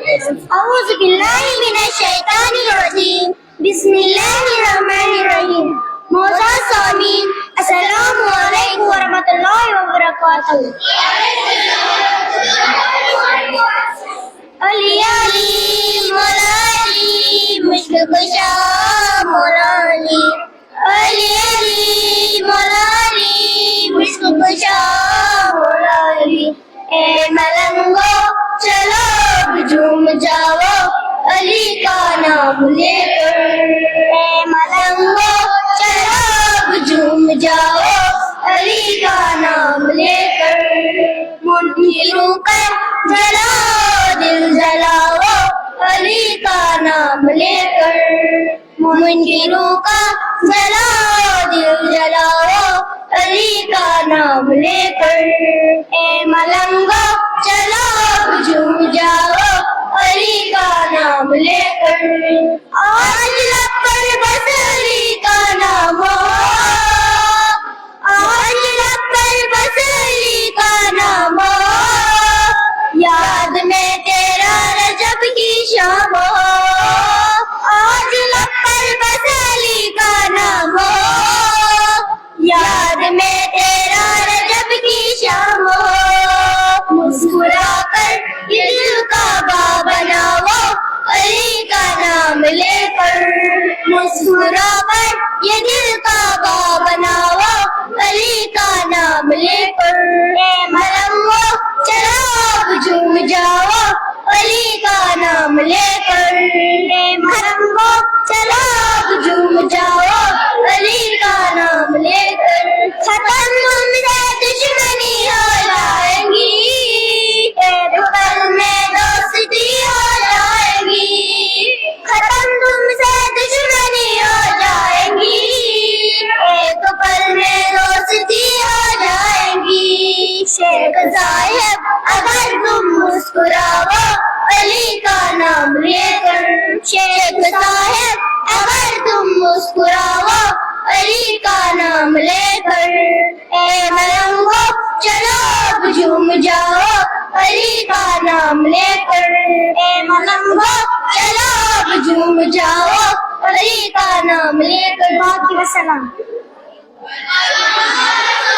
أعوذ بالله من الشيطان الرجيم بسم الله الرحمن الرحيم موضوع سامعین السلام علیکم ورحمۃ اللہ وبرکاتہ. علی علی مولا علی مشک کشا مولا علی علی علی مولا علی مشک کشا مولا علی. اے ملنگو چلو جھوم جاؤ علی کا نام لے کر. اے ملنگو چلو جھوم جاؤ علی کا نام لے کر. منکروں کا جلاؤ دل جلاؤ علی کا نام لے کر. منکروں کا جلاؤ دل جلاؤ علی کا نام لے کر. اے ملنگو چلو جھوم جاؤ علی کا نام لے کر. آج لب پر بس علی کا نام ہو, آج لب پر بس علی کا نام ہو, یاد میں تیرا رجب کی شام ہو. آج لب پر بس علی کا نام ہو, یاد میں تیرا رجب کی شام ہو. مسکرا کر یہ دل کا با بناؤ علی کا نام لے کر. مسکرا کر یہ دل کا با بناؤ علی کا نام لے کر. اے ملنگو چلو جھوم جاؤ علی کا نام لے کر. اے ملنگو چلو جھوم جاؤ علی کا نام لے کر. ختم تم سے دشمنی ہو جائیں گی, ایک پل میں دوستی ہو جائے گی. ختم تم سے دشمنی ہو جائیں گی, ایک پل میں دوستی ہو جائیں گی. شیخ صاحب اگر تم مسکراؤ علی کا نام لے کر. شیخ صاحب اگر تم مسکراؤ علی کا نام لے کر. اے ملنگو چلو جھوم جاؤ علی کا نام لے کر. اے ملنگو چلو جھوم جاؤ علی کا نام لے کر. باقی وسلام.